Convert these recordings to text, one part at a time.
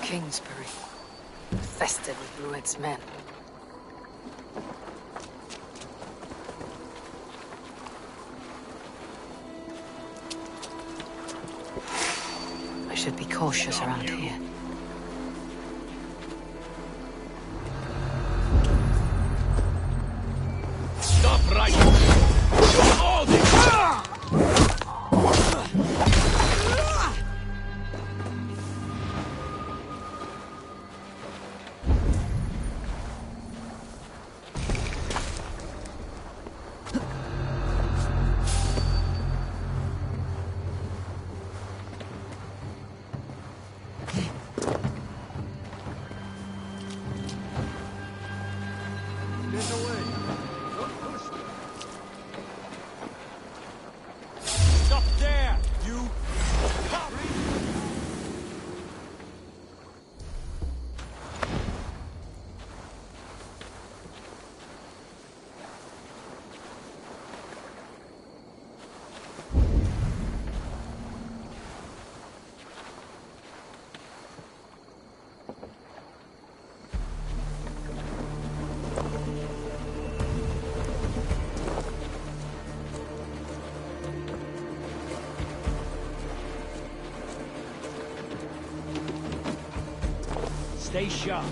Kingsbury, infested with Druid's men. I should be cautious around here. Stop right! You're holding! Stay sharp.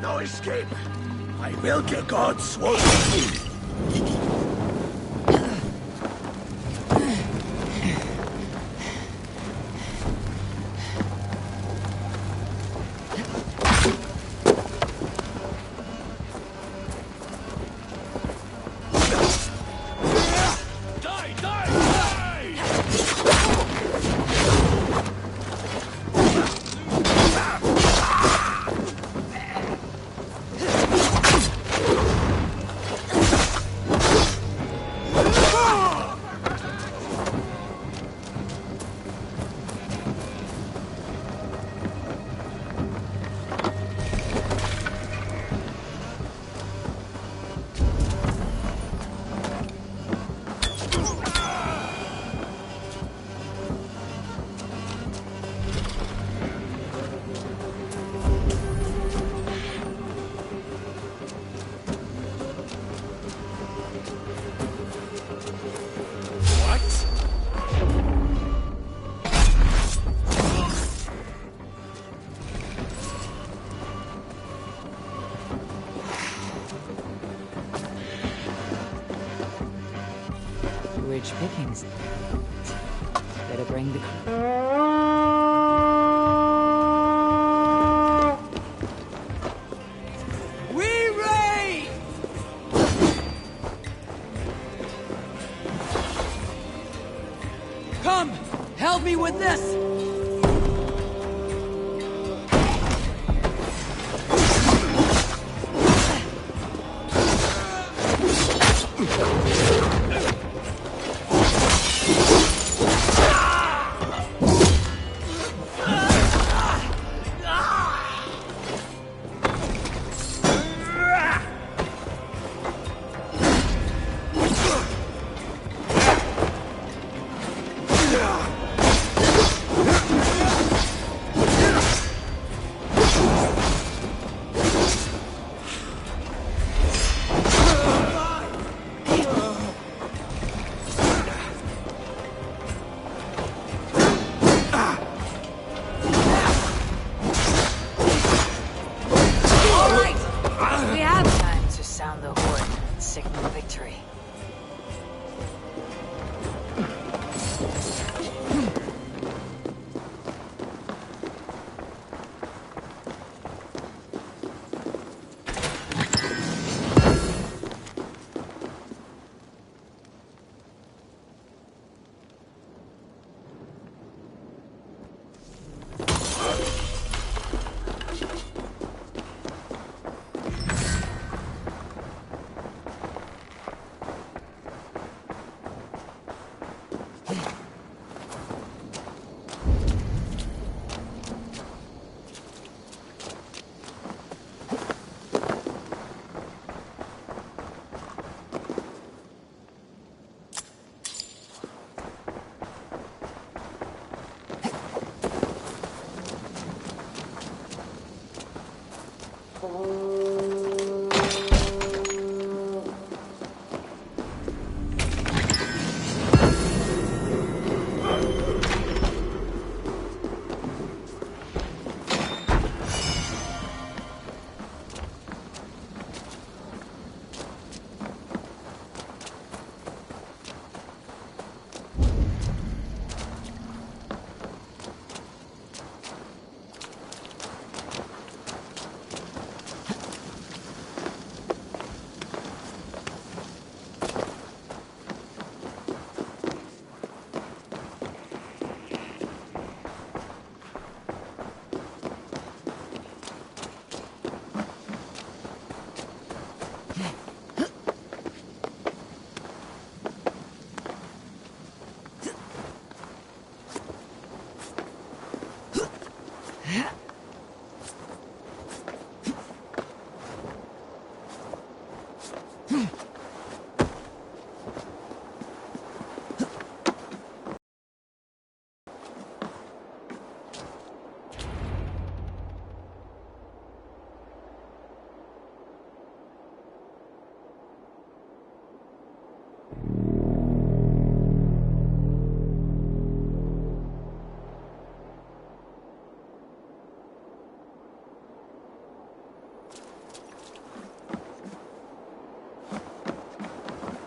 No escape. I will get God's sword. rich pickings. Better bring the... We raid! Come, help me with this! Sound the horn and signal victory.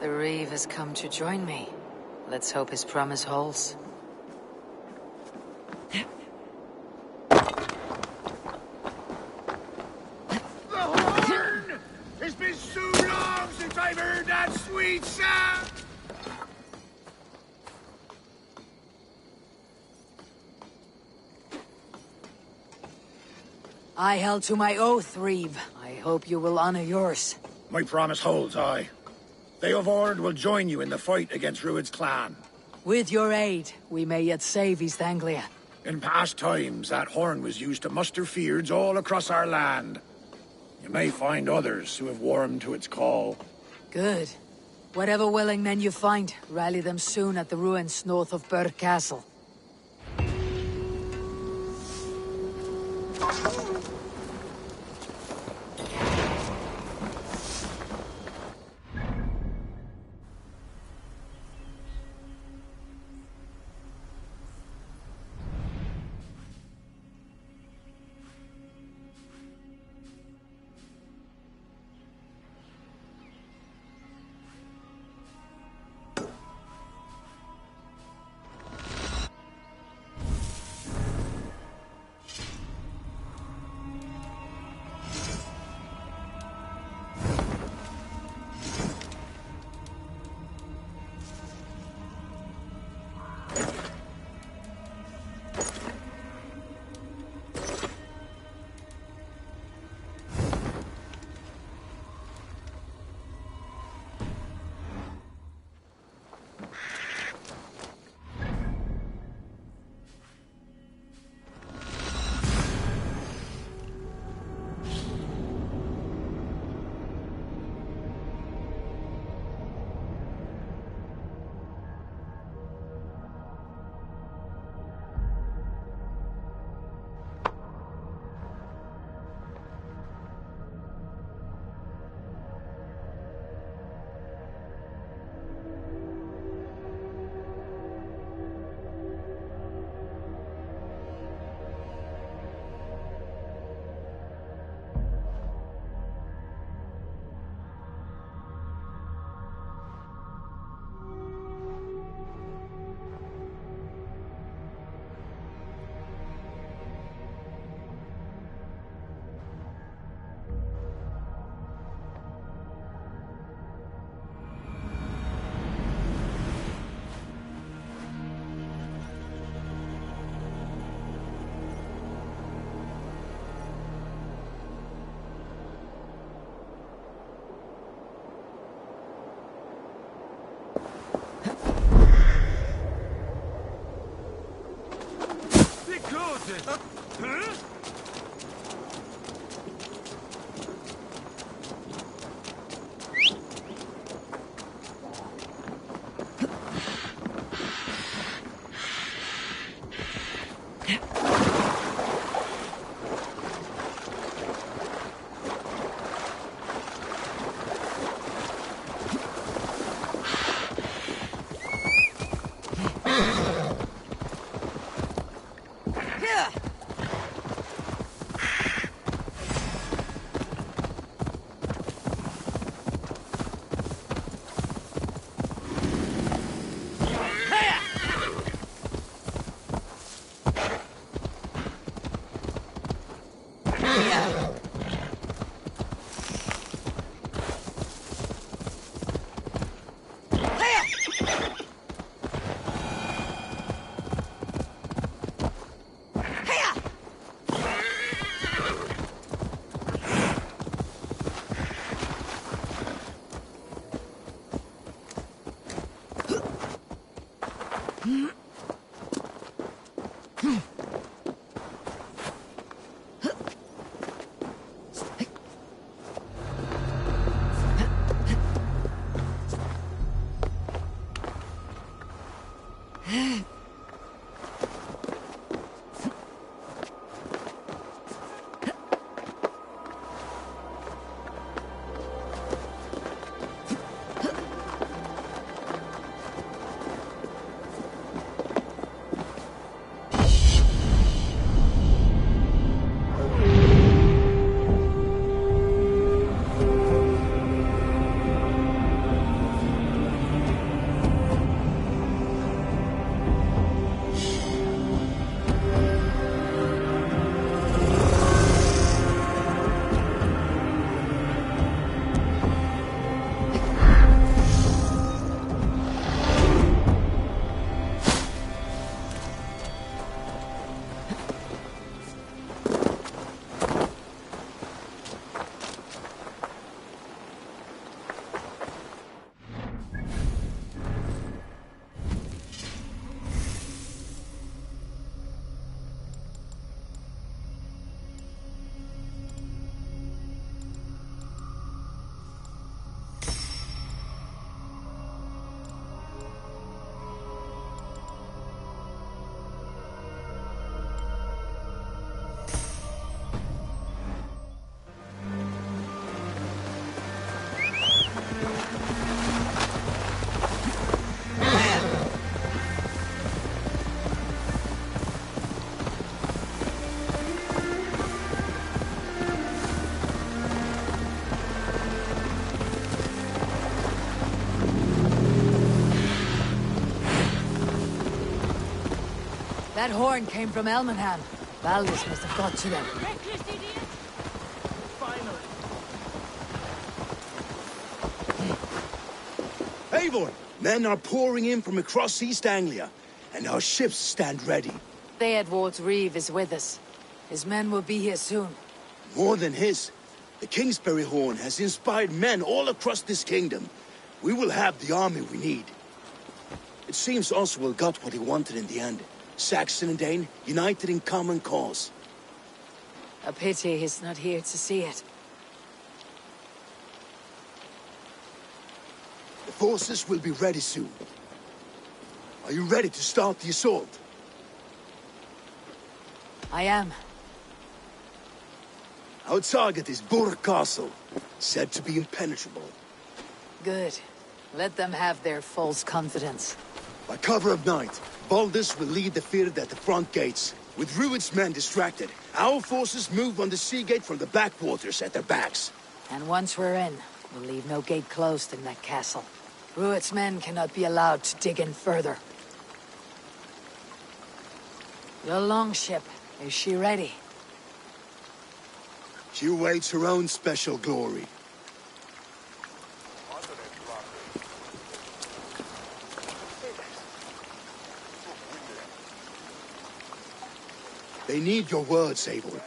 The Reeve has come to join me. Let's hope his promise holds. The horn! It's been so long since I've heard that sweet sound! I held to my oath, Reeve. I hope you will honor yours. My promise holds, aye. They of Ord will join you in the fight against Rued's clan. With your aid, we may yet save East Anglia. In past times, that horn was used to muster fyrds all across our land. You may find others who have warmed to its call. Good. Whatever willing men you find, rally them soon at the ruins north of Burr Castle. That horn came from Elmenham. Valdis must have got to them. Reckless idiot! Finally. Eivor, men are pouring in from across East Anglia, and our ships stand ready. Theodward's Reeve is with us. His men will be here soon. More than his. The Kingsbury Horn has inspired men all across this kingdom. We will have the army we need. It seems Oswald got what he wanted in the end. Saxon and Dane, united in common cause. A pity he's not here to see it. The forces will be ready soon. Are you ready to start the assault? I am. Our target is Burg Castle, said to be impenetrable. Good. Let them have their false confidence. By cover of night, Baldus will lead the field at the front gates. With Rued's men distracted, our forces move on the sea gate from the backwaters at their backs. And once we're in, we'll leave no gate closed in that castle. Rued's men cannot be allowed to dig in further. Your longship, is she ready? She awaits her own special glory. They need your words, Eivor.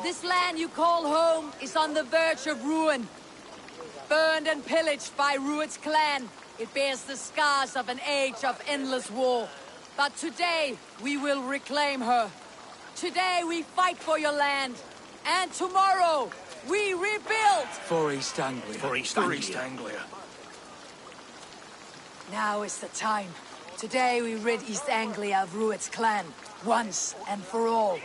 This land you call home is on the verge of ruin. Burned and pillaged by Rued's clan, it bears the scars of an age of endless war. But today, we will reclaim her. Today, we fight for your land. And tomorrow, we rebuild! For East Anglia. For East Anglia. Now is the time. Today, we rid East Anglia of Rued's clan, once and for all.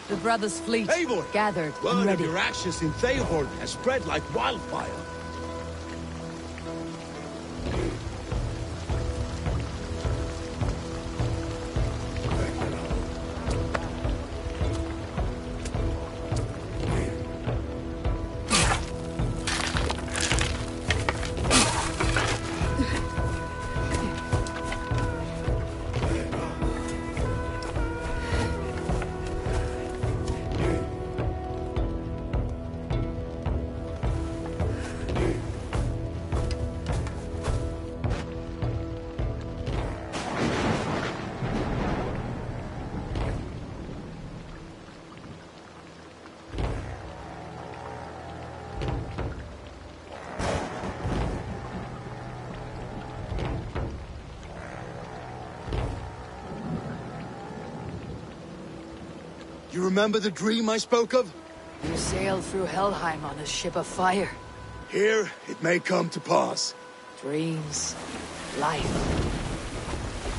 The brothers' fleet Eivor! gathered and Word of ready. your actions in Theohorn has spread like wildfire. You remember the dream I spoke of? You sailed through Helheim on a ship of fire. Here, it may come to pass. Dreams, life.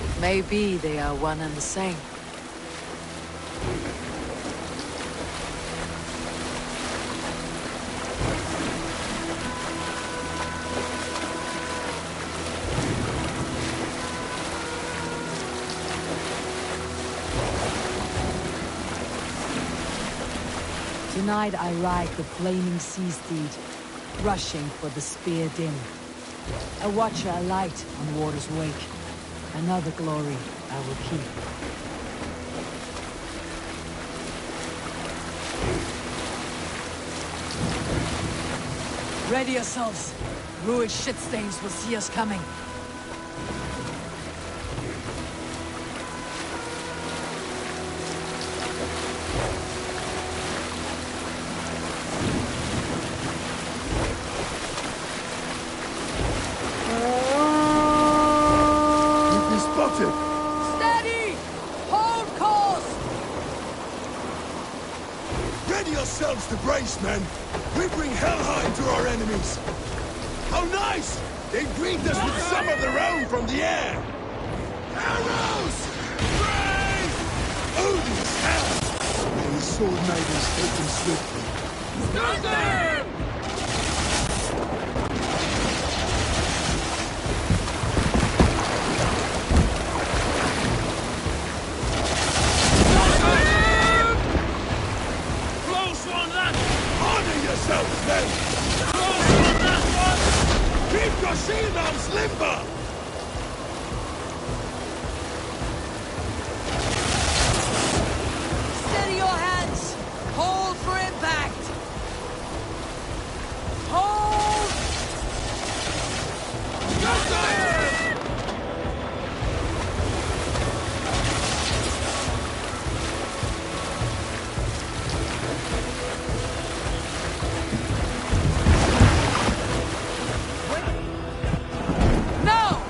It may be they are one and the same. Tonight I ride the flaming sea steed, rushing for the spear dim. A watcher alight on water's wake. Another glory I will keep. Ready yourselves. Ruined shitstains will see us coming. Steady! Hold course! Ready yourselves to brace, men! We bring Helheim to our enemies! How nice! They greet us with some of their own from the air! Arrows! Praise! Odin's hell! May his sword maidens take them swiftly. Stop them! Yourselves, men! Keep your shield arms limber! Steady your hands! Hold for impact! Hold! Now!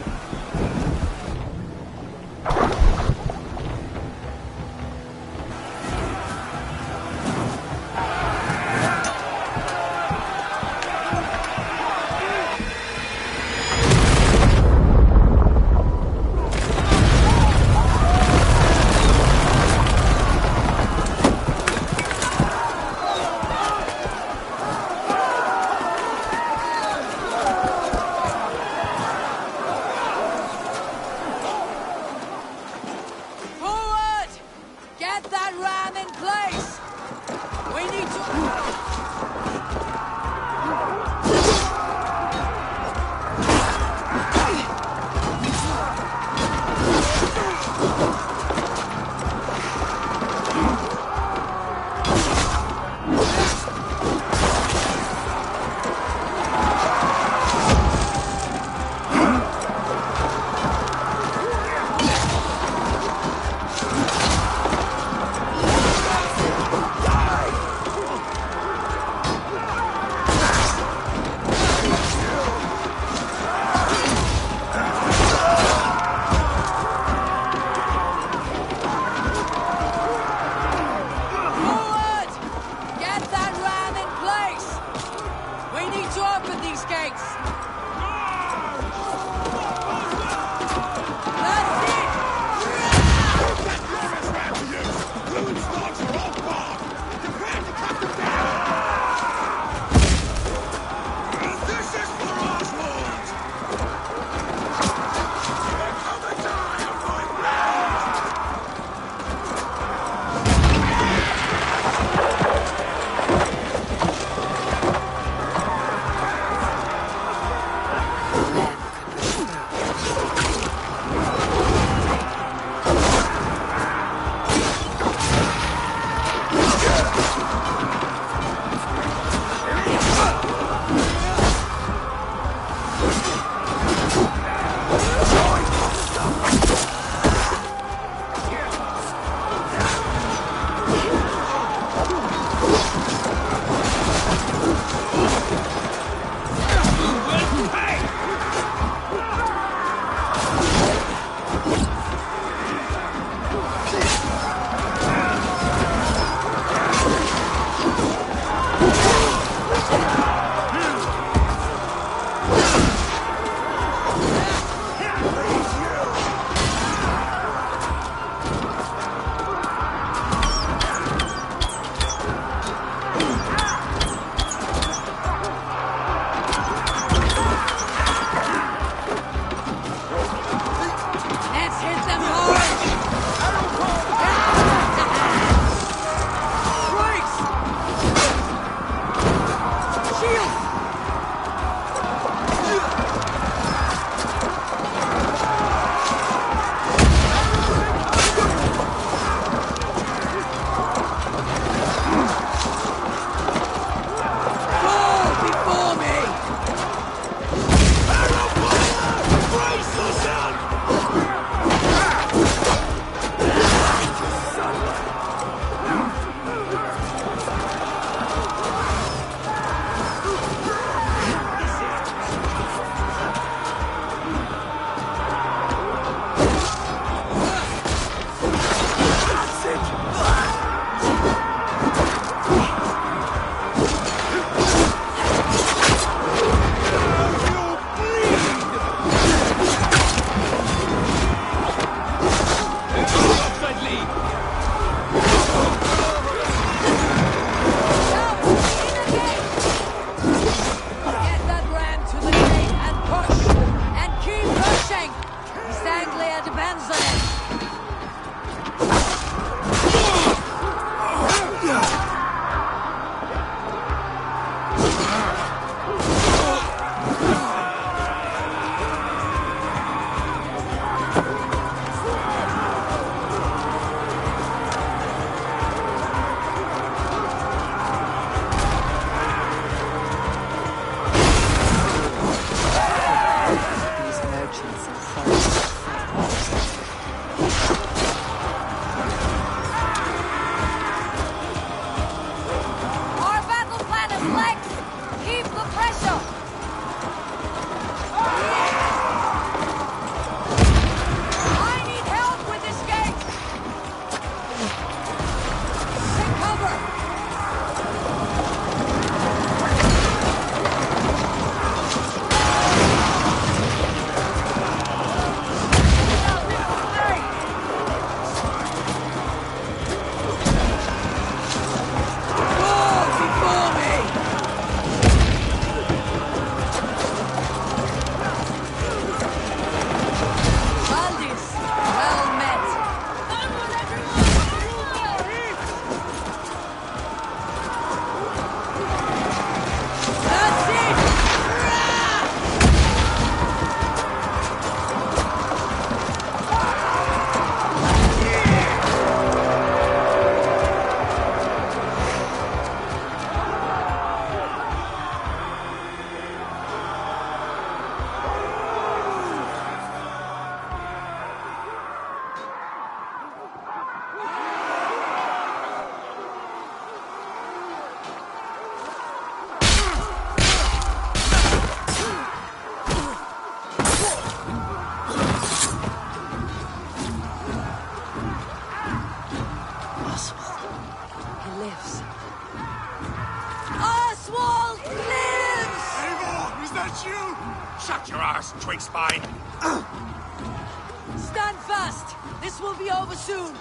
Stand fast! This will be over soon!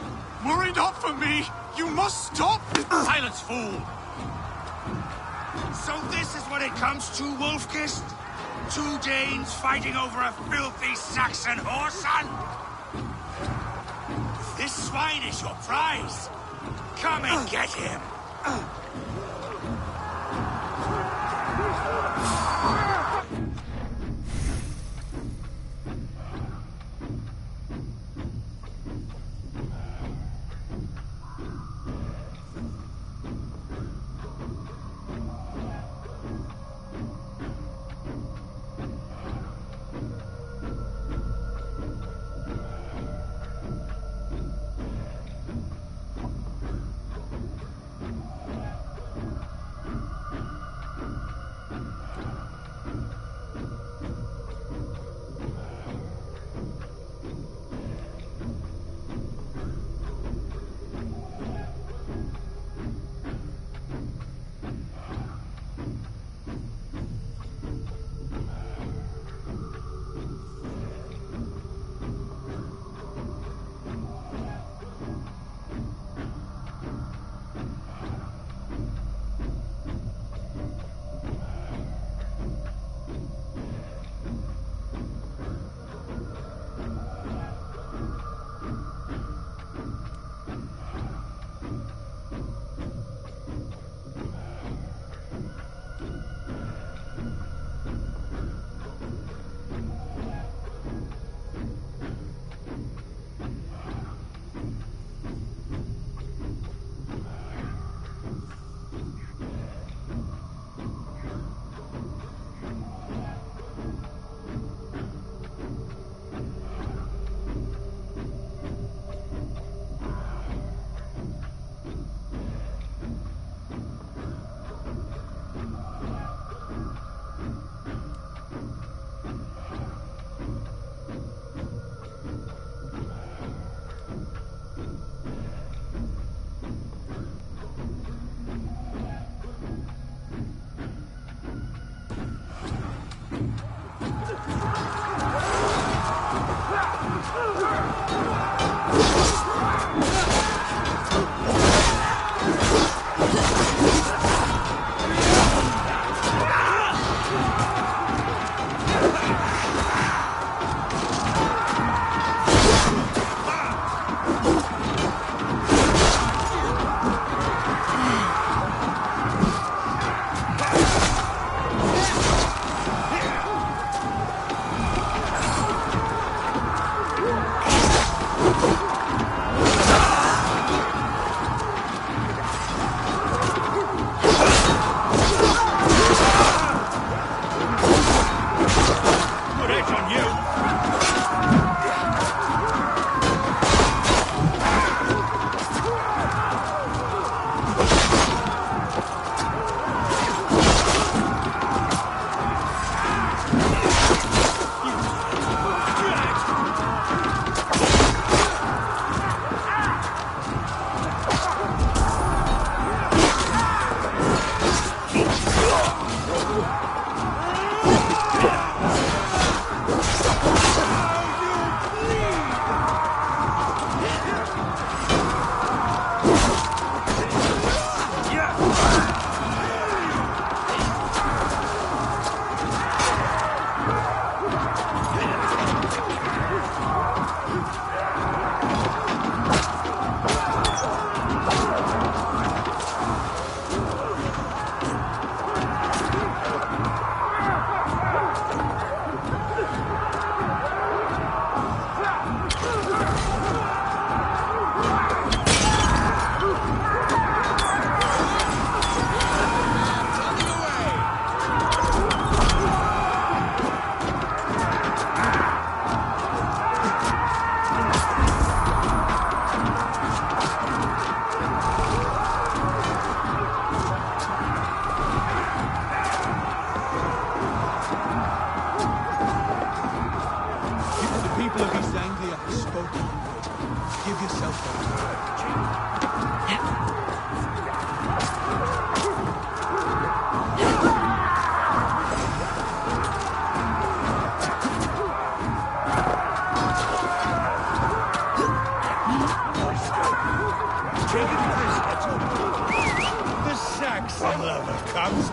Worried up for me! You must stop! Silence, fool! So this is what it comes to, Wolfkist? 2 Danes fighting over a filthy Saxon whoreson? This swine is your prize! Come and get him!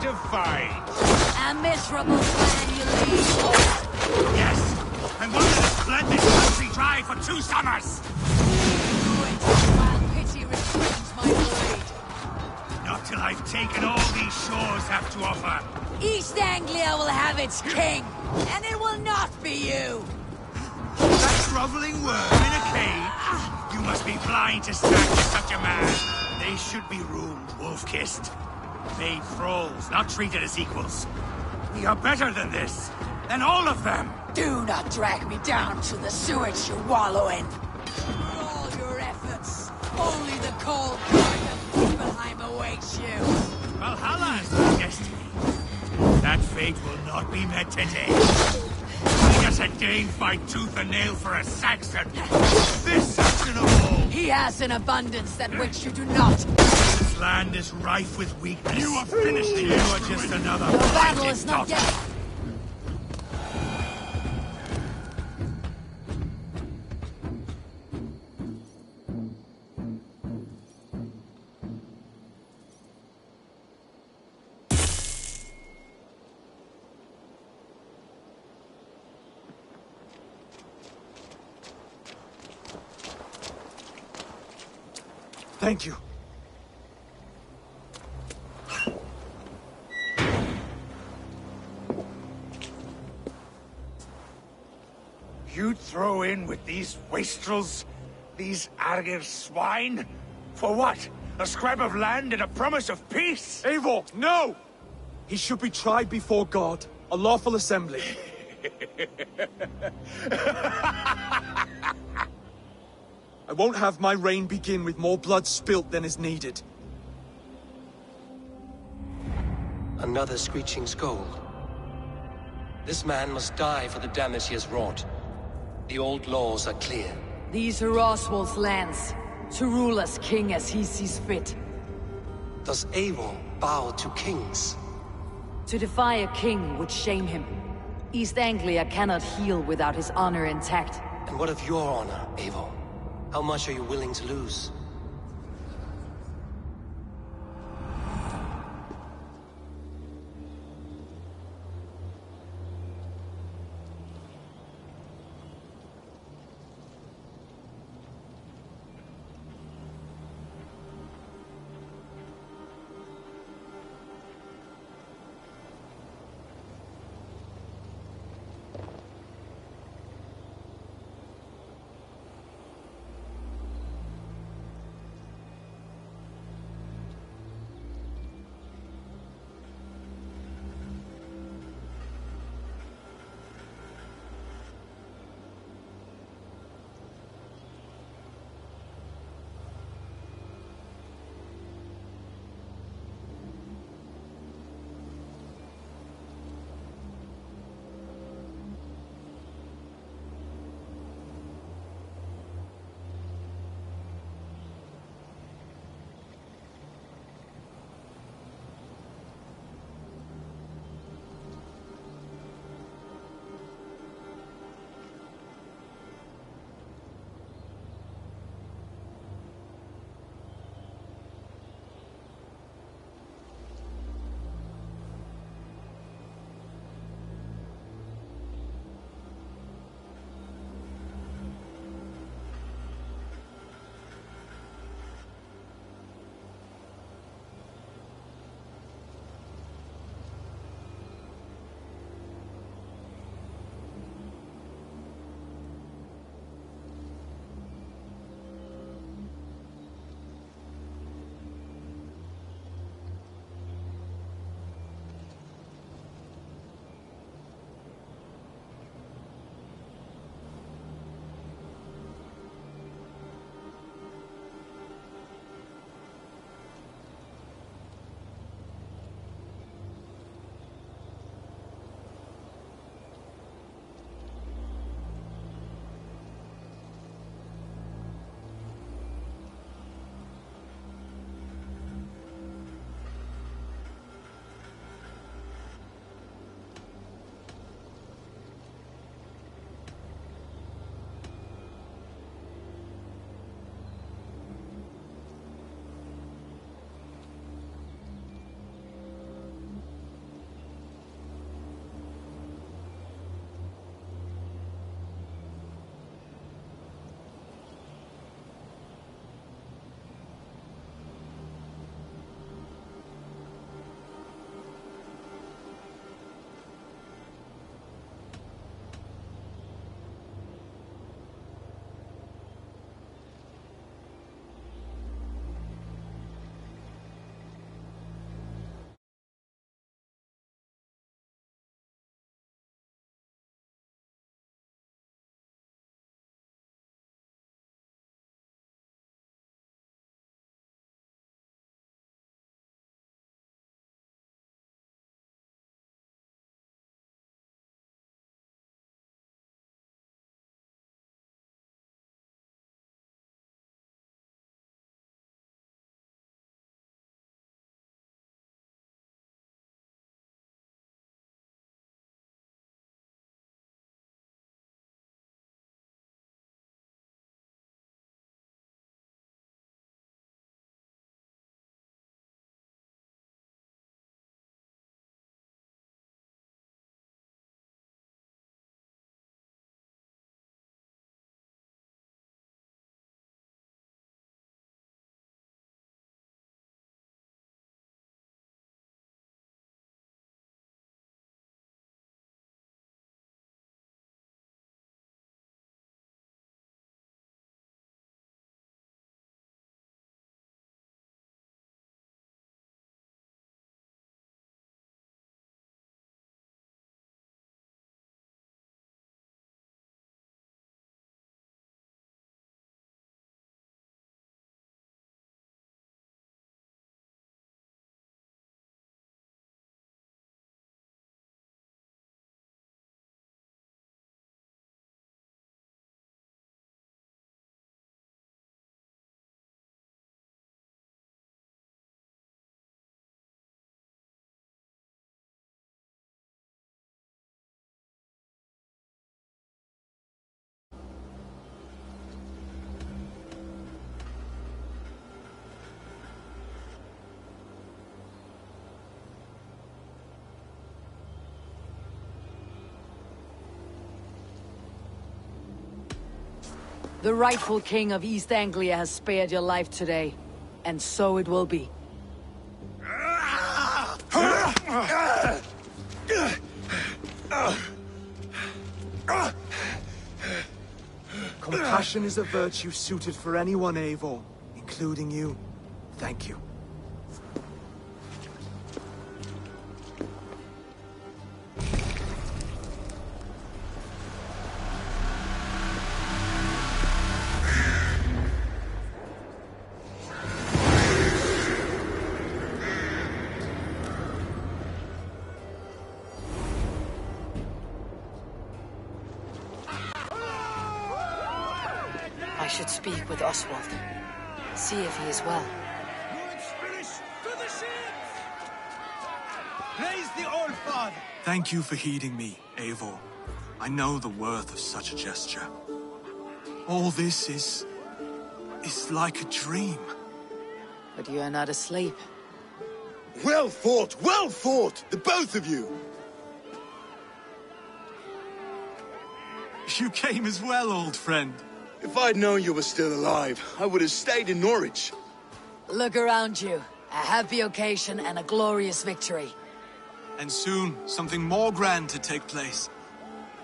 to find. A miserable plan you lead. Yes, and one that has bled this country dry for 2 summers. Ruined while pity restrains my blade. Not till I've taken all these shores have to offer. East Anglia will have its king, and it will not be you. That groveling worm in a cave? You must be blind to stand with such a man. They should be ruled wolf-kissed. Made thralls, not treated as equals. We are better than this. Than all of them. Do not drag me down to the sewage you wallow in. For all your efforts, only the cold garden of Nibelheim awaits you. Valhalla is my destiny. That fate will not be met today. I guess a Dane fight tooth and nail for a Saxon. This Saxon of all. He has an abundance than which you do not. This land is rife with weakness. You are finished. You are just another The battle blinded is not daughter. yet. Thank you. You'd throw in with these wastrels? These Argir swine? For what? A scrap of land and a promise of peace? Eivor, no! He should be tried before God, a lawful assembly. I won't have my reign begin with more blood spilt than is needed. Another screeching scold. This man must die for the damage he has wrought. The old laws are clear. These are Oswald's lands, to rule as king as he sees fit. Does Eivor bow to kings? To defy a king would shame him. East Anglia cannot heal without his honor intact. And what of your honor, Eivor? How much are you willing to lose? The rightful king of East Anglia has spared your life today, and so it will be. Compassion is a virtue suited for anyone, Eivor, including you. Thank you. I should speak with Oswald. See if he is well. Praise the Old Father! Thank you for heeding me, Eivor. I know the worth of such a gesture. All this is like a dream. But you are not asleep. Well fought! Well fought! The both of you! You came as well, old friend. If I'd known you were still alive, I would have stayed in Norwich. Look around you. A happy occasion and a glorious victory. And soon, something more grand to take place.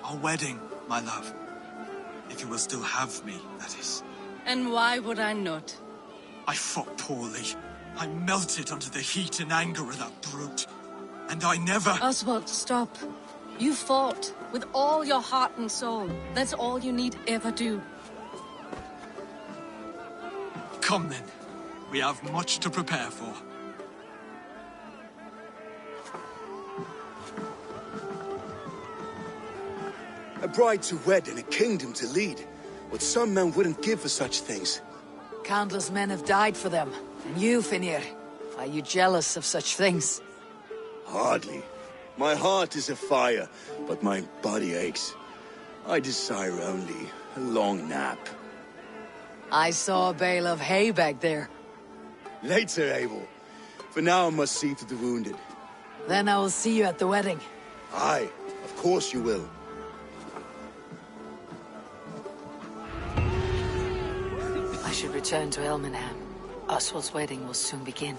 Our wedding, my love. If you will still have me, that is. And why would I not? I fought poorly. I melted under the heat and anger of that brute. And I never... Oswald, stop. You fought with all your heart and soul. That's all you need ever do. Come then. We have much to prepare for. A bride to wed and a kingdom to lead. What some men wouldn't give for such things. Countless men have died for them. And you, Finnir, are you jealous of such things? Hardly. My heart is afire, but my body aches. I desire only a long nap. I saw a bale of hay back there. Later, Abel. For now I must see to the wounded. Then I will see you at the wedding. Aye, of course you will. I should return to Elmenham. Oswald's wedding will soon begin.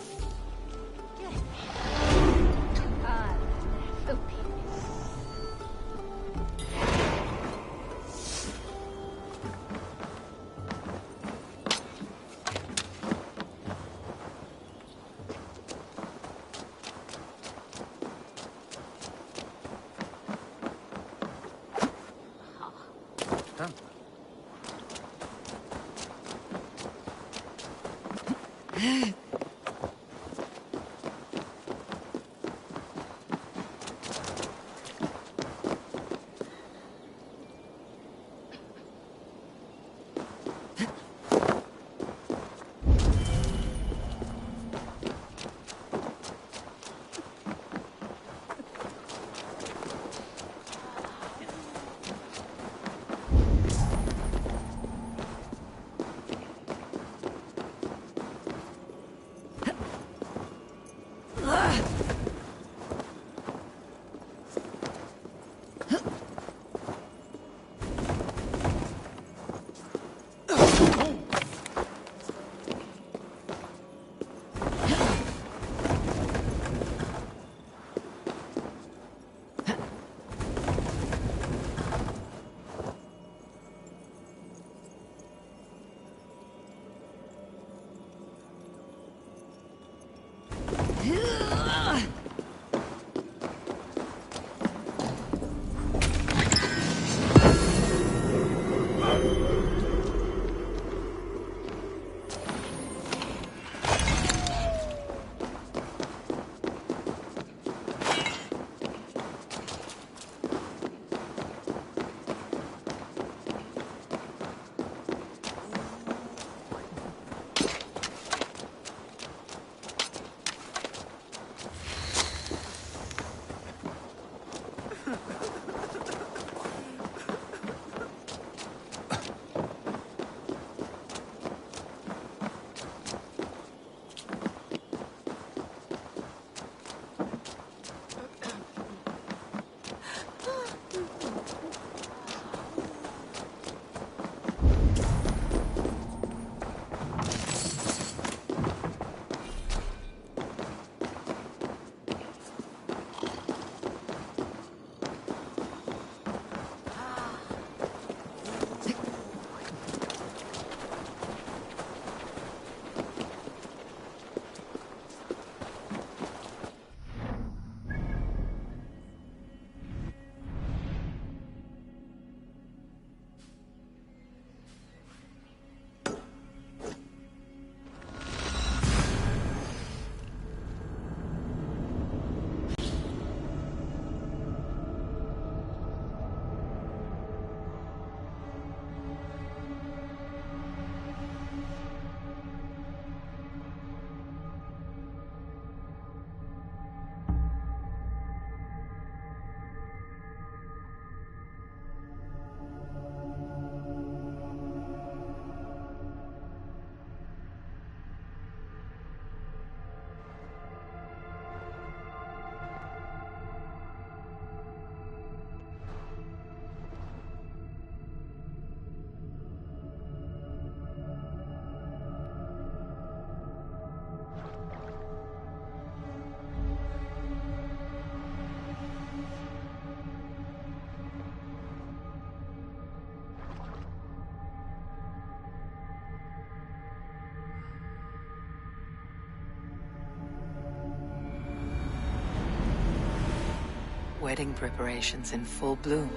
Wedding preparations in full bloom.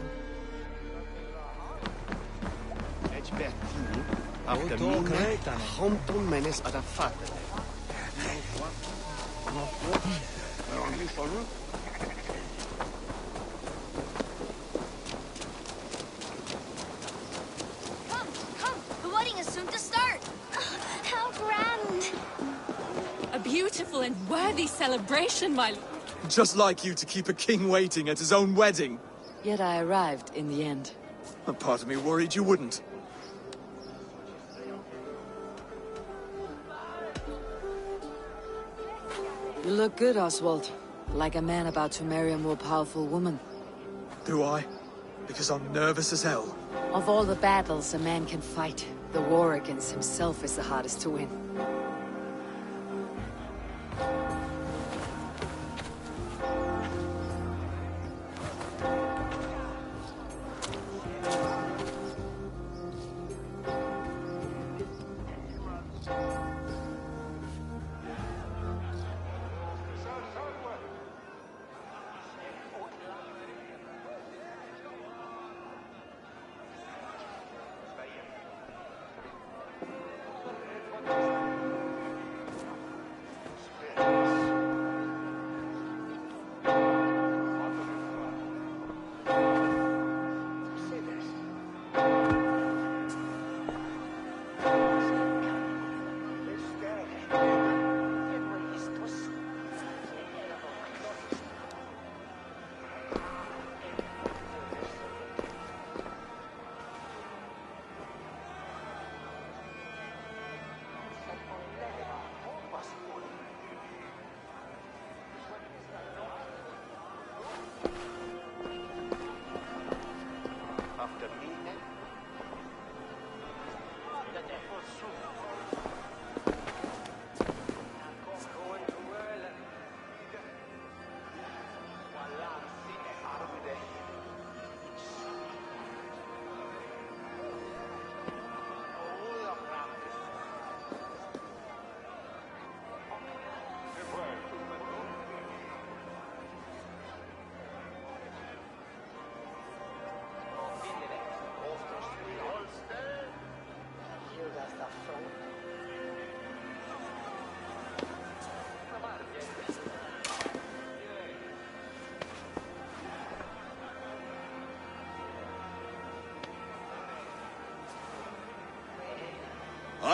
Come! The wedding is soon to start! How grand! A beautiful and worthy celebration, my lord. Just like you to keep a king waiting at his own wedding. Yet I arrived in the end. A part of me worried you wouldn't. You look good, Oswald. Like a man about to marry a more powerful woman. Do I? Because I'm nervous as hell. Of all the battles a man can fight, the war against himself is the hardest to win.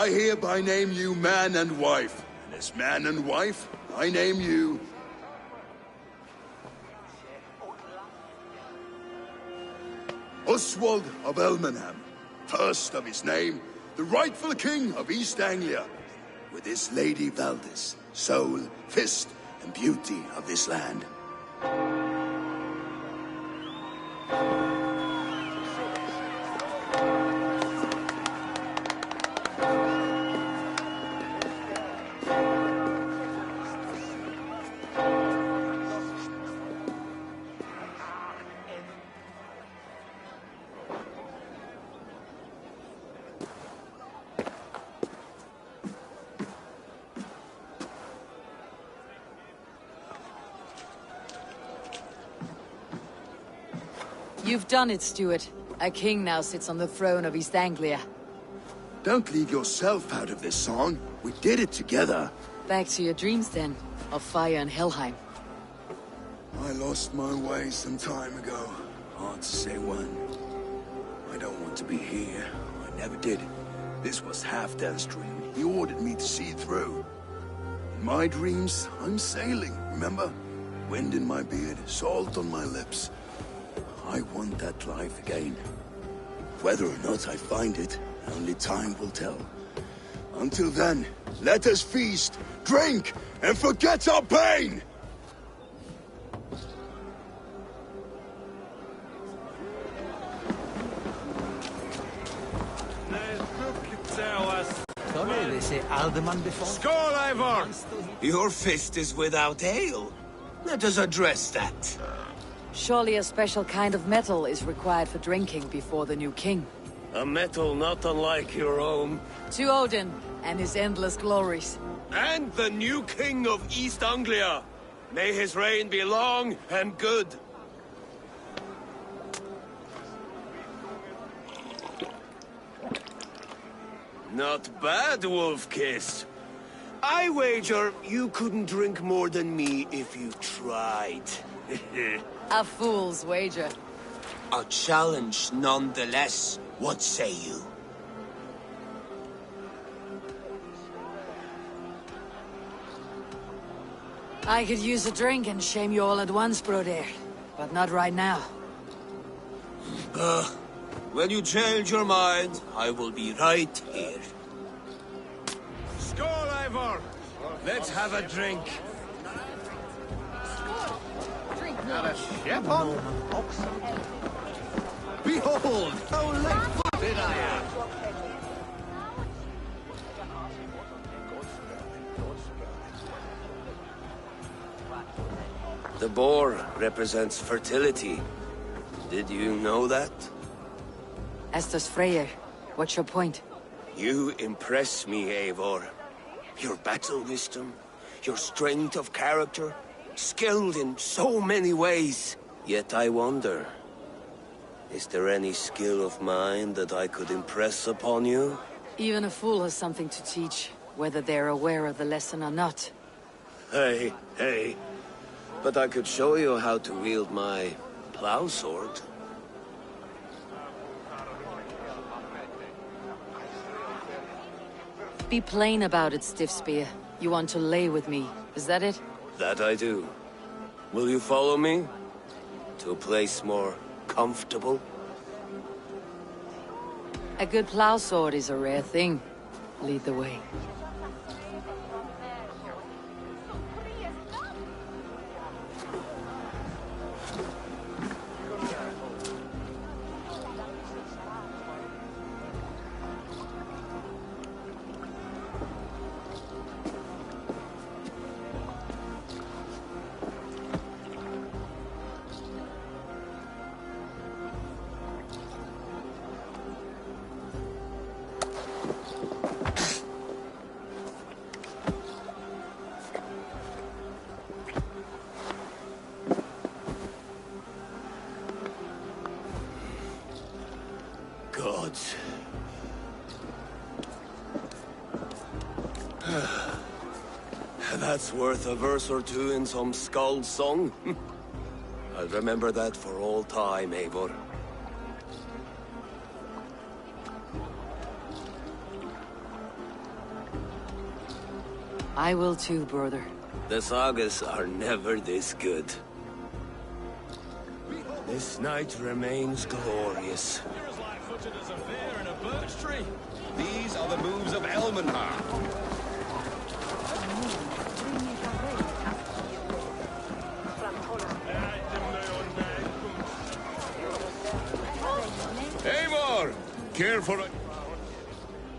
I hereby name you man and wife. And as man and wife, I name you... Oswald of Elmenham, first of his name, the rightful king of East Anglia, with his lady Valdis, soul, fist, and beauty of this land. You've done it, Stuart. A king now sits on the throne of East Anglia. Don't leave yourself out of this song. We did it together. Back to your dreams, then, of fire and Helheim. I lost my way some time ago. Hard to say when. I don't want to be here. I never did. This was Halfdan's dream. He ordered me to see it through. In my dreams, I'm sailing, remember? Wind in my beard, salt on my lips. I want that life again. Whether or not I find it, only time will tell. Until then, let us feast, drink, and forget our pain! Skål, Ivor! Your fist is without ale. Let us address that. Surely a special kind of metal is required for drinking before the new king. A metal not unlike your own. To Odin and his endless glories. And the new king of East Anglia. May his reign be long and good. Not bad, Wolf-Kissed. I wager you couldn't drink more than me if you tried. A fool's wager. A challenge nonetheless. What say you? I could use a drink and shame you all at once, Broder. But not right now. When you change your mind, I will be right here. Skål, Ivor! Let's have a drink. Not a ship on? Behold, how light-footed I am! The boar represents fertility. Did you know that? Estes Freyr, what's your point? You impress me, Eivor. Your battle wisdom, your strength of character, skilled in so many ways. Yet I wonder, is there any skill of mine that I could impress upon you? Even a fool has something to teach, whether they're aware of the lesson or not. Hey. But I could show you how to wield my plow sword. Be plain about it, Stiff Spear. You want to lay with me, is that it? That I do. Will you follow me? To a place more comfortable? A good plow sword is a rare thing. Lead the way. Gods. That's worth a verse or two in some skald's song. I'll remember that for all time, Eivor. I will too, brother. The sagas are never this good. This night remains glorious. These are the moves of Elmenhar. Eivor! Care for a...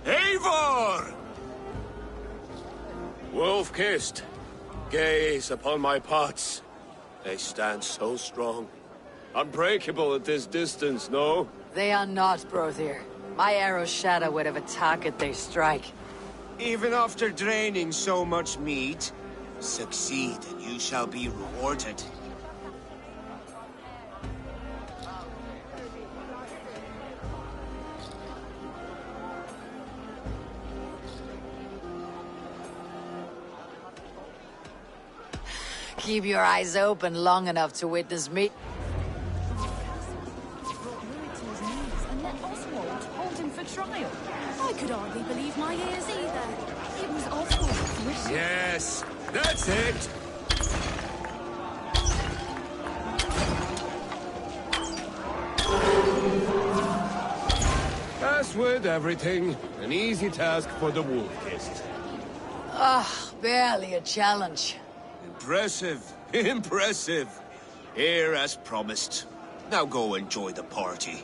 Eivor! Wolf-Kissed, gaze upon my pots. They stand so strong. Unbreakable at this distance, no? They are not, Brother. My arrows shatter whatever target they strike. Even after draining so much meat, succeed and you shall be rewarded. Keep your eyes open long enough to witness me. I could hardly believe my ears either. It was Oswald. Yes, that's it! As with everything, an easy task for the Wolf-Kissed. Barely a challenge. Impressive, impressive. Here as promised. Now go enjoy the party.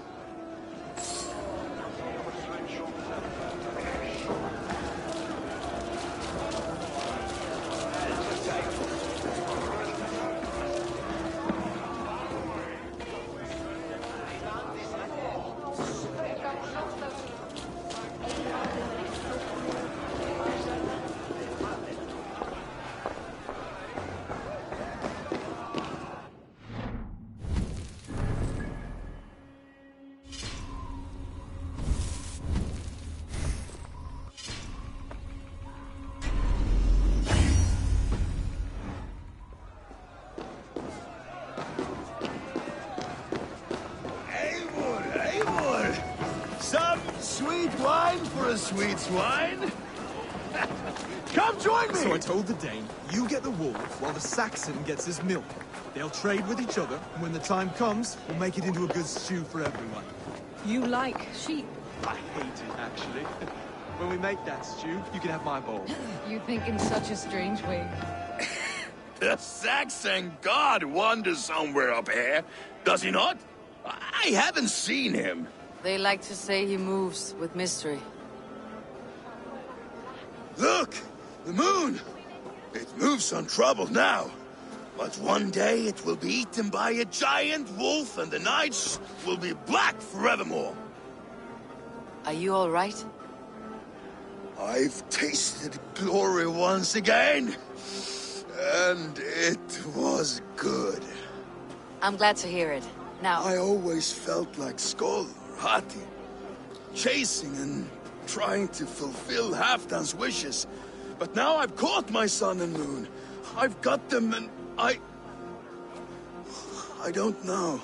Sweet wine for a sweet swine. Come join me! So I told the Dane, you get the wolf while the Saxon gets his milk. They'll trade with each other, and when the time comes, we'll make it into a good stew for everyone. You like sheep. I hate it, actually. When we make that stew, you can have my bowl. You think in such a strange way. The Saxon god wanders somewhere up here, does he not? I haven't seen him. They like to say he moves with mystery. Look! The moon! It moves untroubled now. But one day it will be eaten by a giant wolf and the nights will be black forevermore. Are you all right? I've tasted glory once again. And it was good. I'm glad to hear it. Now... I always felt like Skoll or Hati. Chasing and trying to fulfill Halfdan's wishes. But now I've caught my sun and moon. I've got them and I don't know.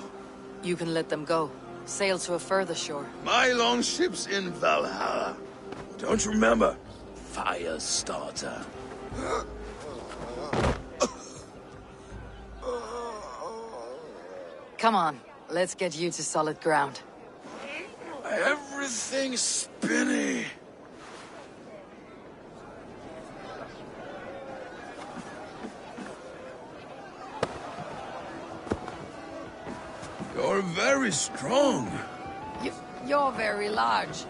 You can let them go. Sail to a further shore. My longship's in Valhalla. Don't you remember? Firestarter. Come on, let's get you to solid ground. Everything's spinny. You're very strong. You're very large.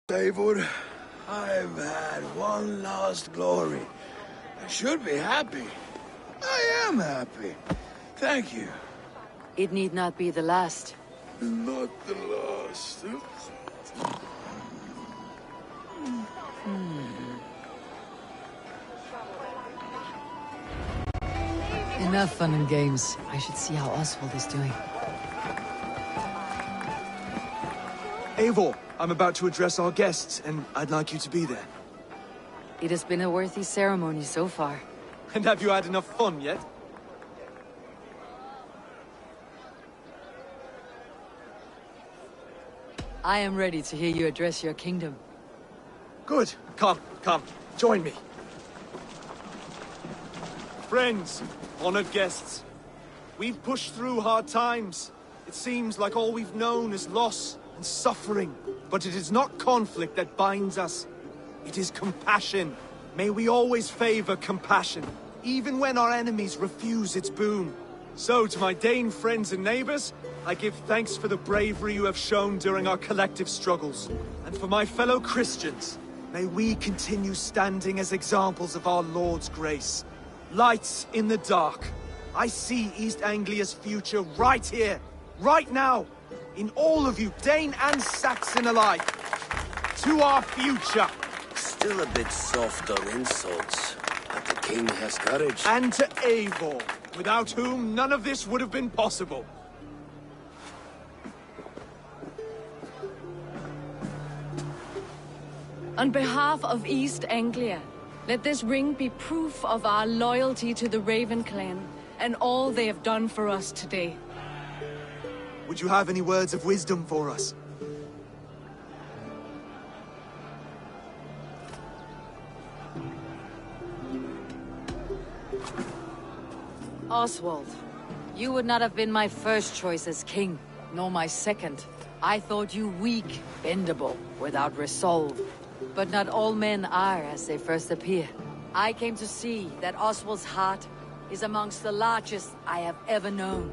Eivor, I've had one last glory. I should be happy. I am happy. Thank you. It need not be the last. Not the last. Enough fun and games. I should see how Oswald is doing. Eivor, I'm about to address our guests, and I'd like you to be there. It has been a worthy ceremony so far. And have you had enough fun yet? I am ready to hear you address your kingdom. Good. Come, join me. Friends, honored guests, we've pushed through hard times. It seems like all we've known is loss and suffering. But it is not conflict that binds us. It is compassion. May we always favor compassion, even when our enemies refuse its boon. So, to my Dane friends and neighbors, I give thanks for the bravery you have shown during our collective struggles. And for my fellow Christians, may we continue standing as examples of our Lord's grace. Lights in the dark. I see East Anglia's future right here, right now, in all of you, Dane and Saxon alike. To our future. Still a bit soft on insults, but the king has courage. And to Eivor, without whom none of this would have been possible. On behalf of East Anglia, let this ring be proof of our loyalty to the Raven clan and all they have done for us today. Would you have any words of wisdom for us? Oswald, you would not have been my first choice as king, nor my second. I thought you weak, bendable, without resolve. But not all men are as they first appear. I came to see that Oswald's heart is amongst the largest I have ever known.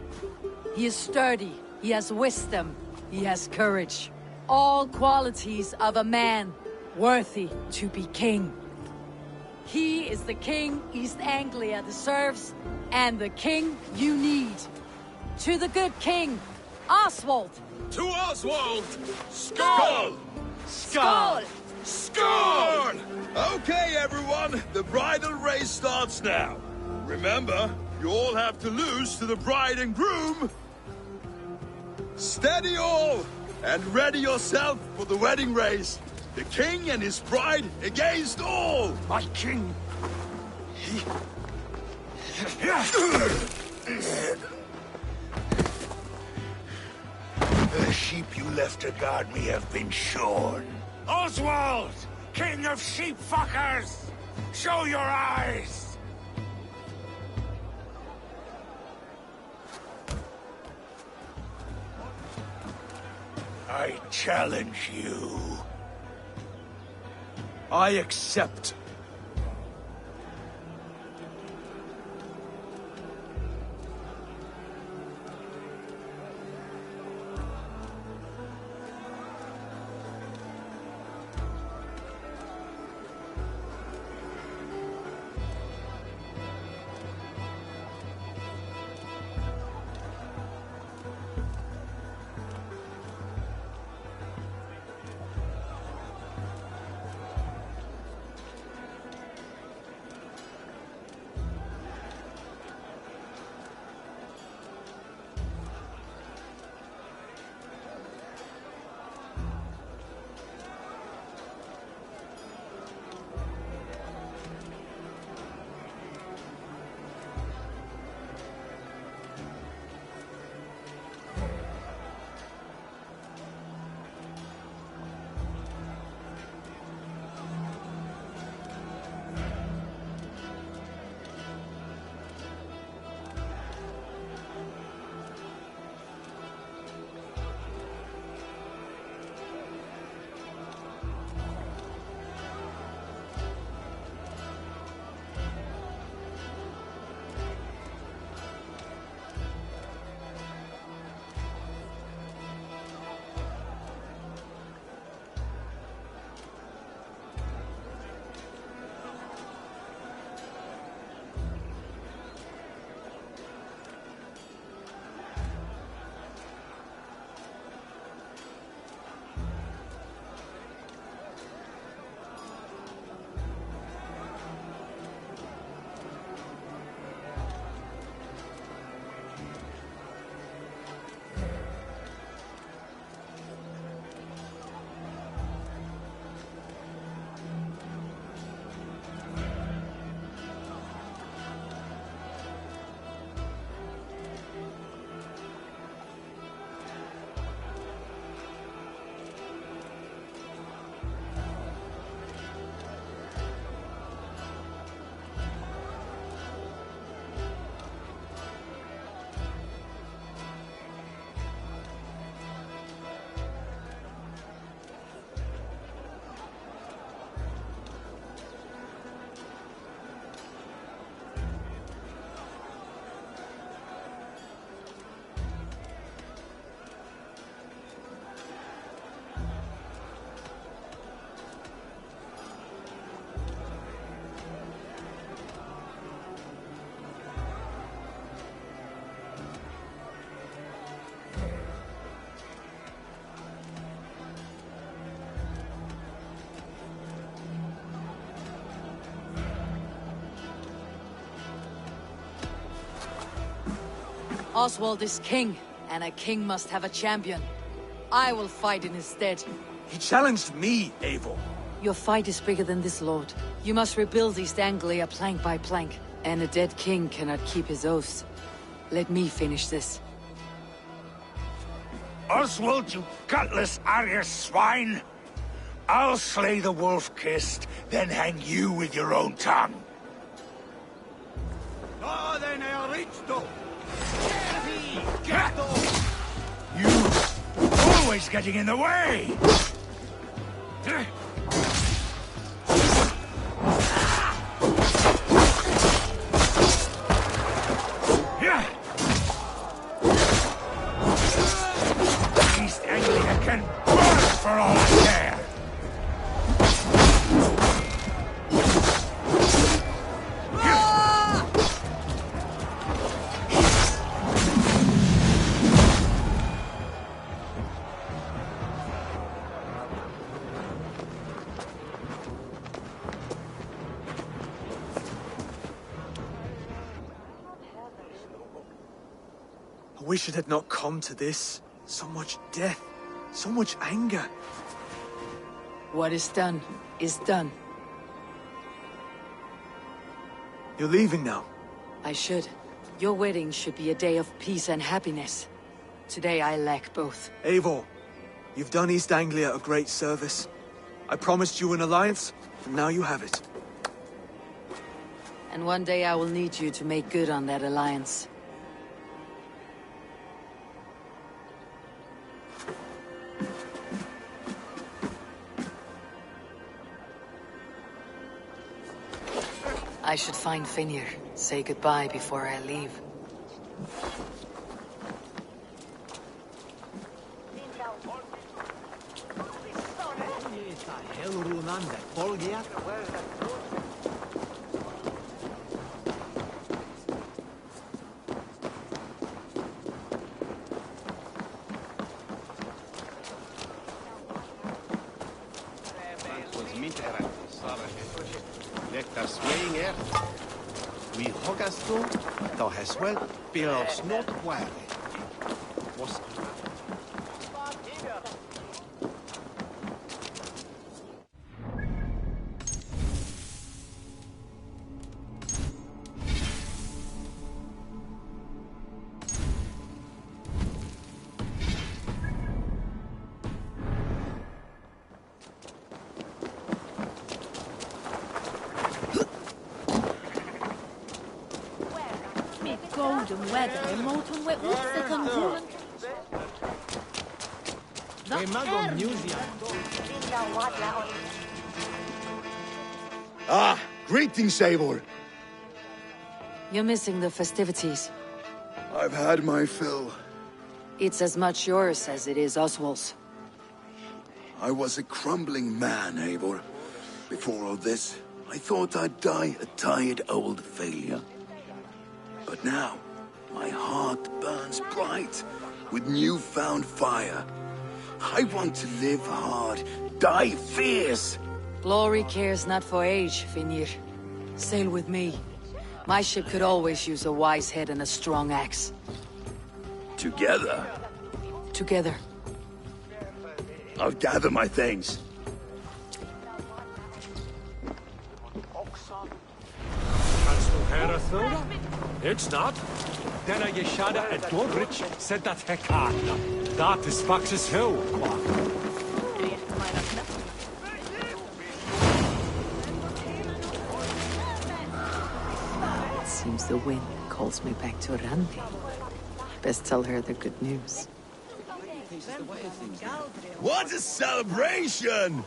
He is sturdy, he has wisdom, he has courage. All qualities of a man worthy to be king. He is the king East Anglia deserves, and the king you need. To the good king, Oswald! To Oswald! Skål! Skål! Skål! Okay, everyone, the bridal race starts now. Remember, you all have to lose to the bride and groom. Steady all, and ready yourself for the wedding race. The king and his bride against all! My king! The sheep you left to guard me have been shorn. Oswald! King of sheep fuckers! Show your eyes! I challenge you. I accept. Oswald is king, and a king must have a champion. I will fight in his stead. He challenged me, Eivor. Your fight is bigger than this, Lord. You must rebuild East Anglia plank by plank, and a dead king cannot keep his oaths. Let me finish this. Oswald, you gutless Arya swine! I'll slay the wolf-kissed, then hang you with your own tongue. You always getting in the way! East Anglia can burn for all I care! I wish it had not come to this. So much death, so much anger. What is done is done. You're leaving now. I should. Your wedding should be a day of peace and happiness. Today I lack both. Eivor, you've done East Anglia a great service. I promised you an alliance, and now you have it. And one day I will need you to make good on that alliance. I should find Finir, say goodbye before I leave. We hogastu, thou hast well beloves not wary. Was golden weather in Molten Wit Wolfsick and Cool. Ah, greetings, Eivor. You're missing the festivities. I've had my fill. It's as much yours as it is Oswald's. I was a crumbling man, Eivor. Before all this, I thought I'd die a tired old failure. But now, my heart burns bright with newfound fire. I want to live hard, die fierce. Glory cares not for age, Finir. Sail with me. My ship could always use a wise head and a strong axe. Together? Together. I'll gather my things. It's not. Den er Yeshada at Dorrich said that Hekata. That is Fax's hill. It seems the wind calls me back to Randi. Best tell her the good news. What a celebration!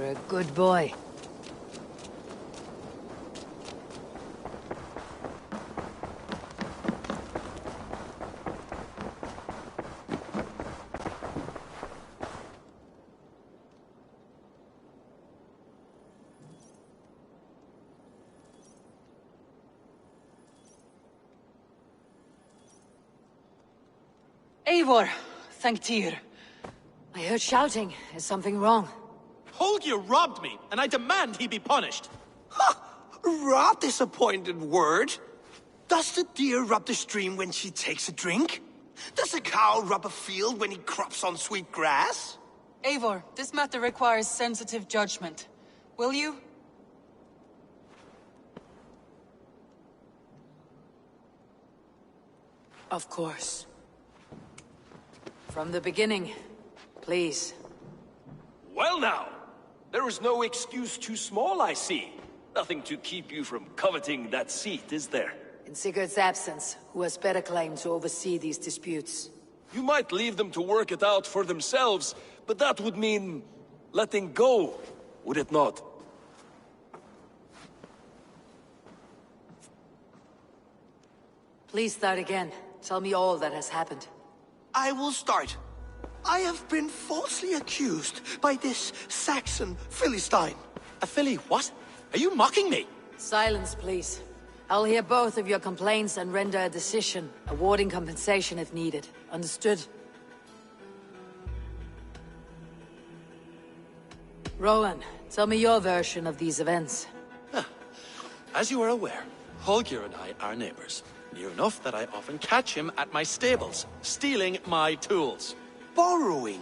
You're a good boy. Eivor, thank Tyr. I heard shouting. Is something wrong? Holger robbed me, and I demand he be punished. Raw disappointed word. Does the deer rub the stream when she takes a drink? Does a cow rub a field when he crops on sweet grass? Eivor, this matter requires sensitive judgment. Will you? Of course. From the beginning, please. Well now, there is no excuse too small, I see. Nothing to keep you from coveting that seat, is there? In Sigurd's absence, who has better claim to oversee these disputes? You might leave them to work it out for themselves, but that would mean letting go, would it not? Please start again. Tell me all that has happened. I will start. I have been falsely accused by this Saxon Philistine. A Philly what? Are you mocking me? Silence, please. I'll hear both of your complaints and render a decision, awarding compensation if needed. Understood? Rowan, tell me your version of these events. As you are aware, Holger and I are neighbors. Near enough that I often catch him at my stables, stealing my tools. Borrowing.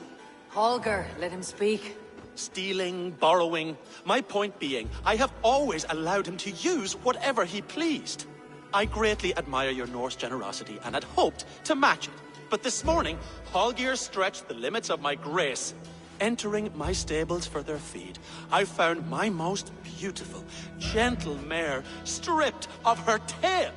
Holger, let him speak. Stealing, borrowing. My point being, I have always allowed him to use whatever he pleased. I greatly admire your Norse generosity and had hoped to match it. But this morning, Holger stretched the limits of my grace. Entering my stables for their feed, I found my most beautiful, gentle mare stripped of her tail.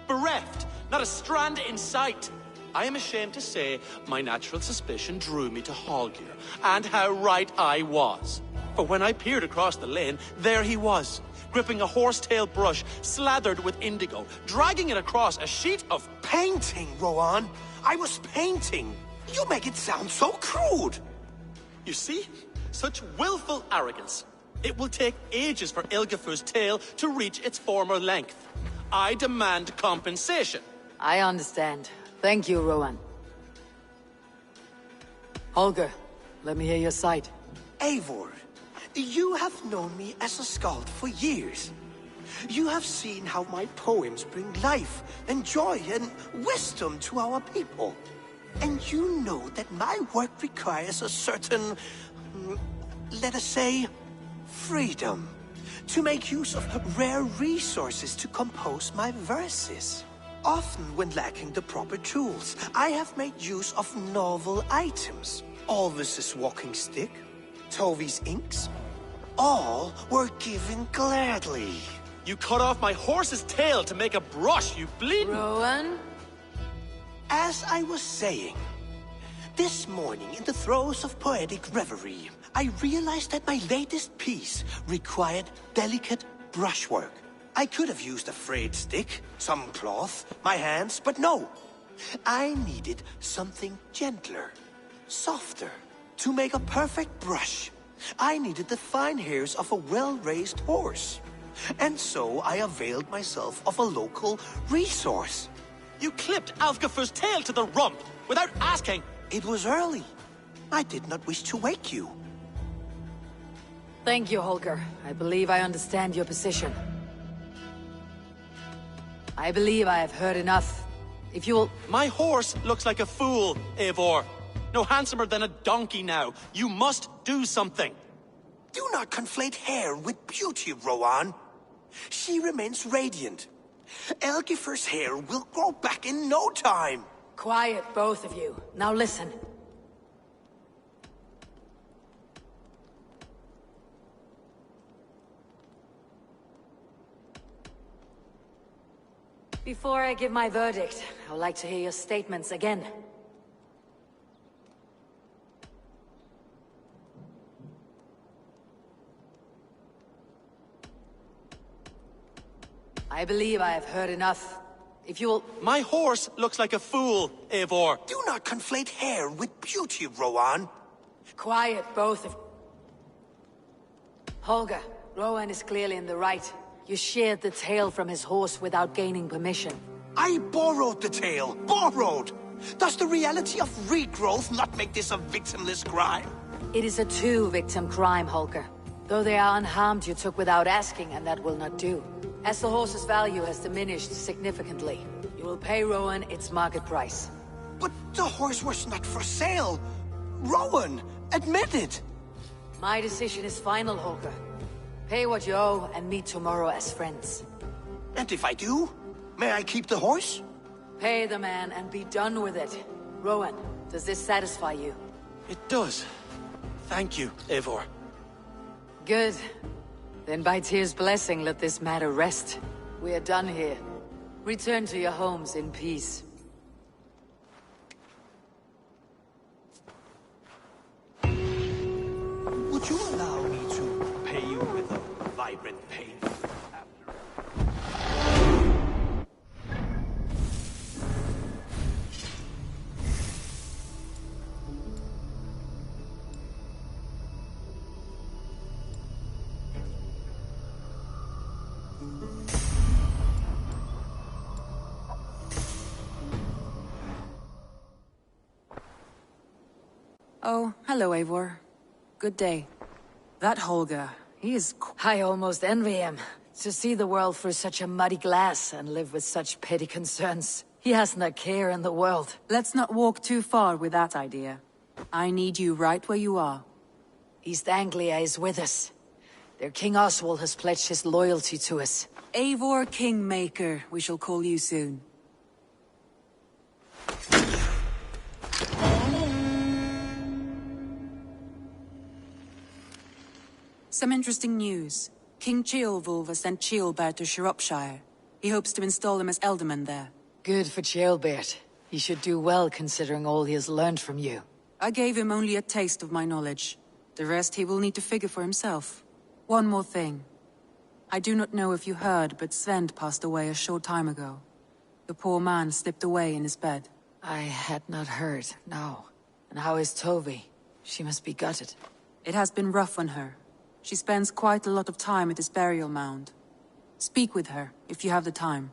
Bereft, not a strand in sight. I am ashamed to say my natural suspicion drew me to Holger, and how right I was. For when I peered across the lane, there he was, gripping a horsetail brush slathered with indigo, dragging it across a sheet of painting, Rowan. I was painting. You make it sound so crude. You see? Such willful arrogance. It will take ages for Ilgafur's tail to reach its former length. I demand compensation. I understand. Thank you, Rowan. Holger, let me hear your side. Eivor, you have known me as a skald for years. You have seen how my poems bring life and joy and wisdom to our people. And you know that my work requires a certain, let us say, freedom. To make use of rare resources to compose my verses. Often when lacking the proper tools, I have made use of novel items. Alvis's walking stick, Tovi's inks, all were given gladly. You cut off my horse's tail to make a brush, you bleeding... Rowan? As I was saying, this morning in the throes of poetic reverie, I realized that my latest piece required delicate brushwork. I could have used a frayed stick, some cloth, my hands, but no. I needed something gentler, softer. To make a perfect brush, I needed the fine hairs of a well-raised horse. And so I availed myself of a local resource. You clipped Alfgafur's tail to the rump without asking. It was early. I did not wish to wake you. Thank you, Holger. I believe I understand your position. I believe I have heard enough. If you'll... My horse looks like a fool, Eivor. No handsomer than a donkey now. You must do something. Do not conflate hair with beauty, Rowan. She remains radiant. Elgifur's hair will grow back in no time. Quiet, both of you. Now listen. Before I give my verdict, I would like to hear your statements again. I believe I have heard enough. If you will... My horse looks like a fool, Eivor. Do not conflate hair with beauty, Rowan. Quiet, both of... Holger, Rowan is clearly in the right. You sheared the tail from his horse without gaining permission. I borrowed the tail. Borrowed! Does the reality of regrowth not make this a victimless crime? It is a two-victim crime, Holger. Though they are unharmed, you took without asking, and that will not do. As the horse's value has diminished significantly, you will pay Rowan its market price. But the horse was not for sale. Rowan, admit it. My decision is final, Holger. Pay what you owe and meet tomorrow as friends. And if I do, may I keep the horse? Pay the man and be done with it. Rowan, does this satisfy you? It does. Thank you, Eivor. Good. Then by Tyr's blessing, let this matter rest. We are done here. Return to your homes in peace. Would you allow me to pay you with a vibrant paint? Oh, hello, Eivor. Good day. That Holger, he is... I almost envy him. To see the world through such a muddy glass and live with such petty concerns. He hasn't a care in the world. Let's not walk too far with that idea. I need you right where you are. East Anglia is with us. Their King Oswald has pledged his loyalty to us. Eivor Kingmaker, we shall call you soon. Some interesting news. King Ceolwulf has sent Ceolbert to Shropshire. He hopes to install him as Elderman there. Good for Ceolbert. He should do well considering all he has learned from you. I gave him only a taste of my knowledge. The rest he will need to figure for himself. One more thing. I do not know if you heard, but Sven passed away a short time ago. The poor man slipped away in his bed. I had not heard, no. And how is Tovi? She must be gutted. It has been rough on her. She spends quite a lot of time at his burial mound. Speak with her, if you have the time.